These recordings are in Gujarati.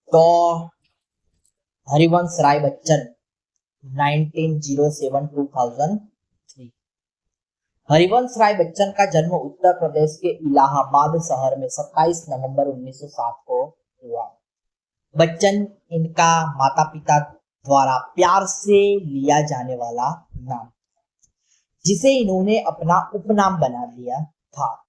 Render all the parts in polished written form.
तो हरिवंश राय बच्चन 1907-2003। हरिवंश राय बच्चन का जन्म उत्तर प्रदेश के इलाहाबाद शहर में 27 नवंबर 1907 को हुआ। बच्चन इनका माता पिता द्वारा प्यार से लिया जाने वाला नाम, जिसे इन्होंने अपना उपनाम बना लिया था।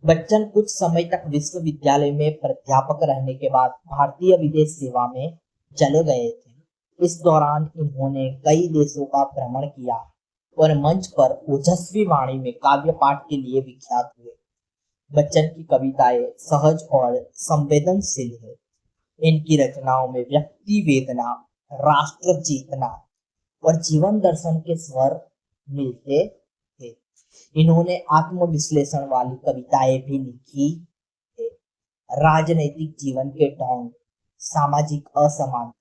बच्चन कुछ समय तक विश्वविद्यालय में प्राध्यापक रहने के बाद भारतीय विदेश सेवा में चले गए थे। इस दौरान इन्होंने कई देशों का भ्रमण किया और मंच पर ओजस्वी वाणी में काव्य पाठ के लिए विख्यात हुए। बच्चन की कविताएं सहज और संवेदनशील है। इनकी रचनाओं में व्यक्ति वेदना, राष्ट्र चेतना और जीवन दर्शन के स्वर मिलते थे। इन्होंने आत्मविश्लेषण वाली कविताएं भी लिखी है। राजनैतिक जीवन के ढोंग, सामाजिक असमानता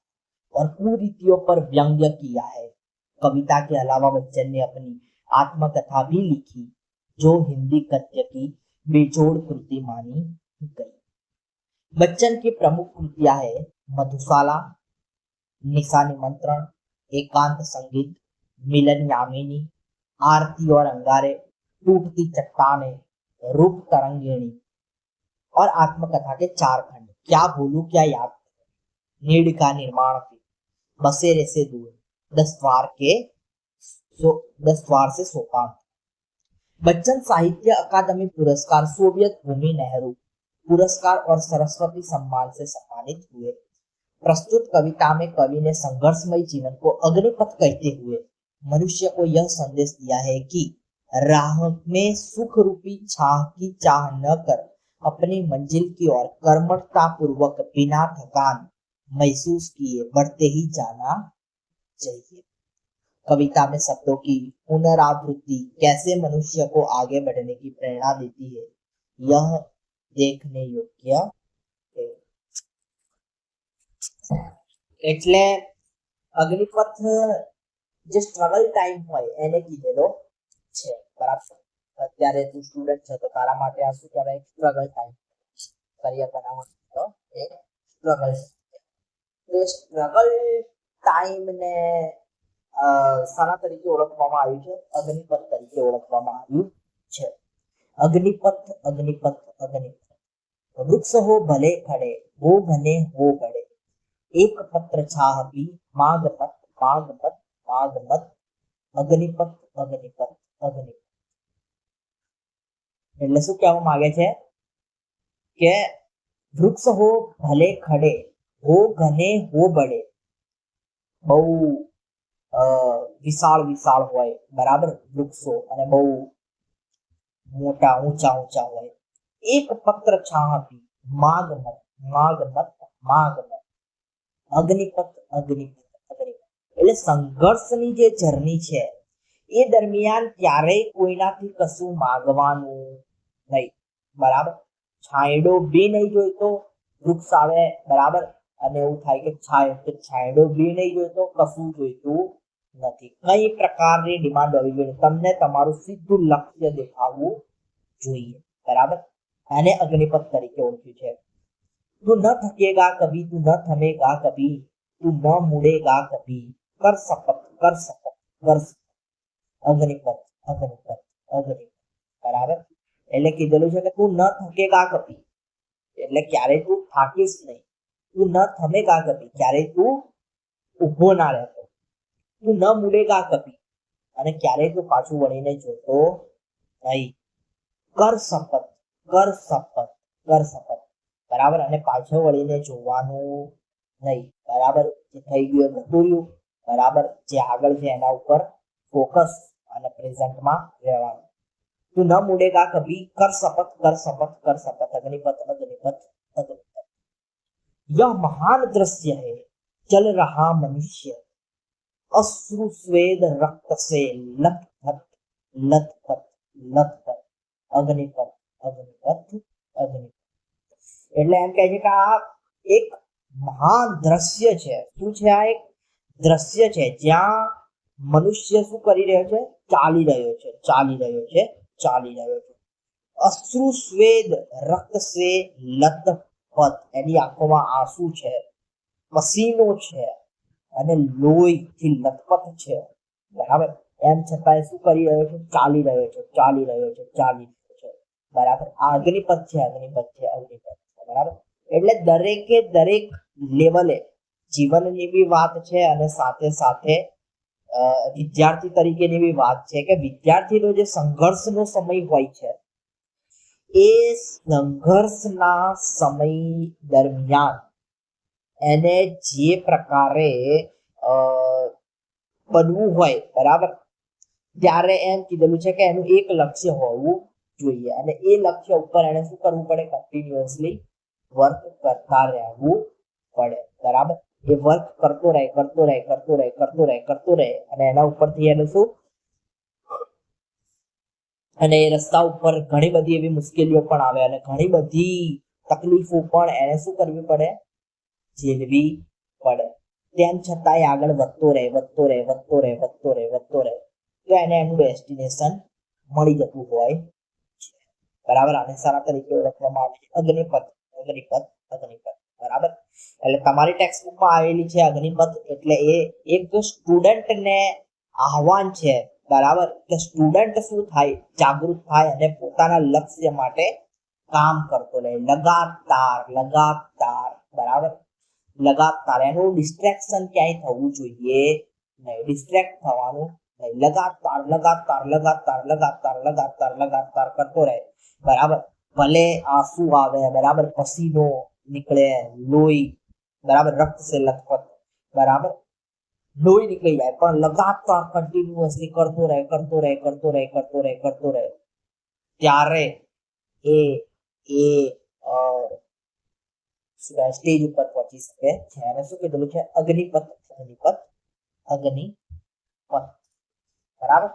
और कुरीतियों पर व्यंग्य किया है। कविता के अलावा बच्चन ने अपनी आत्मकथा भी लिखी, जो हिंदी गद्य की बेजोड़ कृति मानी गई। बच्चन की प्रमुख कृतियां है मधुशाला, निशा निमंत्रण, एकांत संगीत, मिलन यामिनी, आरती और अंगारे, टूटती चट्टाने, रूप तरंगिणी और आत्मकथा के 4 खंड, क्या भूलू क्या याद, नीड का निर्माण की, बसेरे से दूर, 10 द्वार से सोपान। बच्चन साहित्य अकादमी पुरस्कार, सोवियत भूमि नेहरू पुरस्कार और सरस्वती सम्मान से सम्मानित हुए। प्रस्तुत कविता में कवि ने संघर्षमय जीवन को अग्निपथ कहते हुए मनुष्य को यह संदेश दिया है कि राह में सुख रूपी छाह की चाह न कर अपनी मंजिल की ओर कर्मठता पूर्वक बिना थकान महसूस किए बढ़ते ही जाना चाहिए। कविता में शब्दों की पुनरावृत्ति कैसे मनुष्य को आगे बढ़ने की प्रेरणा देती है, यह देखने योग्य है। એટલે અગ્નિપથ જે સ્ટ્રગલ ટાઈમ હોય એને કીધેલો છે, બરાબર। અત્યારે તું સ્ટુડન્ટ છે તો તારા માટે આ શું કહેવાય, સ્ટ્રગલ ટાઈમ, કરિયર બનાવવાનો તો એક સ્ટ્રગલ છે। સ્ટ્રગલ ટાઈમ ને શાના તરીકે ઓળખવામાં આવ્યું છે, અગ્નિપથ તરીકે ઓળખવામાં આવ્યું છે। અગ્નિપથ અગ્નિપથ અગ્નિપથ, વૃક્ષ હો ભલે ખડે, હો ઘને હો બળે, एक पत्र छाह भी माग मत माग मत माग मत, अग्निपथ अग्निपथ अग्निपथ। એટલે શું કહેવા માંગે છે કે વૃક્ષ હો ભલે ખડે, હો ઘને હો બળે, બહુ વિશાળ વિશાળ હોય, બરાબર, વૃક્ષો અને બહુ મોટા ઊંચા ઊંચા હોય। એક પત્ર છાહ भी माग मत माग मत माग मत, અગ્નિપથ અગ્નિપથ અગ્નિપથ। એટલે સંઘર્ષની જે જર્ની છે એ દરમિયાન ક્યારેય કોઈનાથી કશું માગવાનું નહીં, બરાબર। છાંયડો બી નહીં જોઈતો, વૃક્ષ આવે, બરાબર, અને એવું થાય કે છાંયડો બી નહીં જોઈતો, કશું જોઈતું નથી। કઈ પ્રકારની ડિમાન્ડ હોવી જોઈએ, તમને તમારું સીધું લક્ષ્ય દેખાવું જોઈએ, બરાબર। આને અગ્નિપથ તરીકે ઓળખ્યું છે। तू न थकेगा कभी, तू न थमेगा कभी, तू न मुड़ेगा कभी, कर शपथ कर शपथ कर शपथ, अग्निपथ अग्निपथ अग्निपथ, बराबर। એટલે કીધેલું છે કે તું ન થકેગા કભી, એટલે ક્યારેય તું થાકીશ નહીં। તું ન થમેગા કભી, ક્યારેય તું ઊભો ના રહેતો। તું ન મુડેગા કભી, અને ક્યારેય તું પાછું વળીને જોતો નહીં। કર શપથ કર શપથ કર શપથ, બરાબર, અને પાછો વળીને જોવાનું નહીં, બરાબર। જે થઈ ગયું એ જતું રહ્યું, બરાબર, જે આગળ છે એના ઉપર ફોકસ અને પ્રેઝન્ટમાં રહેવાનું। તું ન મુડેગા કભી, कर शपथ कर शपथ कर शपथ, अग्निपथ अग्निपथ अग्निपथ। यह महान दृश्य है, चल रहा मनुष्य अश्रु स्वेद रक्त से लथपथ लथपथ लथपथ, अग्निपथ अग्निपथ अग्निपथ। એટલે એમ કહે છે કે આ એક મહાન દ્રશ્ય છે। શું છે? આ એક દ્રશ્ય છે જ્યાં મનુષ્ય શું કરી રહ્યો છે, ચાલી રહ્યો છે ચાલી રહ્યો છે ચાલી રહ્યો છે। અશ્રુ સ્વેદ રક્ત સે લથપથ પથ, એની આંખોમાં આંસુ છે, પસીનો છે અને લોહીથી લથપથ છે, બરાબર. એમ છતાં શું કરી રહ્યો છે? ચાલી રહ્યો છે, ચાલી રહ્યો છે, ચાલી રહ્યો છે, બરાબર. આ અગ્નિપથ છે, અગ્નિપથ છે, અગ્નિપથ છે, બરાબર. એટલે દરેકે દરેક લેવલે જીવનની બી વાત છે અને સાથે સાથે વિદ્યાર્થી તરીકેની બી વાત છે કે વિદ્યાર્થીનો જે સંઘર્ષનો સમય હોય છે એ સંઘર્ષના સમય દરમિયાન એને જે પ્રકારે બનવું હોય, બરાબર, ત્યારે એમ કીધેલું છે કે એનું એક લક્ષ્ય હોવું જોઈએ અને એ લક્ષ્ય ઉપર એને શું કરવું પડે? કન્ટિન્યુઅસલી વર્ક કરતા રહેવું પડે, બરાબર. એ વર્ક કરતો રહે, કરતો રહે, કરતો રહે, કરતો રહે, કરતો રહે અને એના ઉપરથી એને શું, અને એ રસ્તા ઉપર ઘણી બધી એવી મુશ્કેલીઓ પણ આવે અને ઘણી બધી તકલીફો પણ એને શું કરવી પડે? ઝીલવી પડે. તેમ છતાંય આગળ વધતો રહે, વધતો રહે, વધતો રહે, વધતો રહે, વધતો રહે, તો એને એનું ડેસ્ટિનેશન મળી જતું હોય છે, બરાબર. આને સારા તરીકે ઓળખવામાં આવે છે અગ્નિપથ, અગ્નિપથ, અગ્નિપથ, બરાબર. એટલે તમારી ટેક્સ્ટ બુકમાં આવેલી છે અગ્નિપથ, એટલે એ એક સ્ટુડન્ટને આહવાન છે, બરાબર. કે સ્ટુડન્ટ શું થાય? જાગૃત થાય અને પોતાના લક્ષ્ય માટે કામ કરતો રહે, લગાતાર, લગાતાર, બરાબર, લગાતાર. એનું ડિસ્ટ્રેક્શન ક્યાંય થવું જોઈએ નહીં, ડિસ્ટ્રેક્ટ થવાનું નહીં, લગાતાર, લગાતાર, લગાતાર, લગાતાર, લગાતાર, લગાતાર કરતો રહે, બરાબર. ભલે આંસુ આવે, બરાબર, પસીનો નીકળે, લોહી, બરાબર, રક્ત સે લથપથ, બરાબર, લોહી નીકળી જાય, પણ લગાતાર કન્ટિન્યુઅસલી કરતો રહે, કરતો રહે, કરતો રહે, કરતો રહે, કરતો રહે, ત્યારે એ એ સ્ટેજ ઉપર પહોંચી શકે છે. અને શું કીધેલું છે? અગ્નિપથ, અગ્નિપથ, અગ્નિપથ, બરાબર.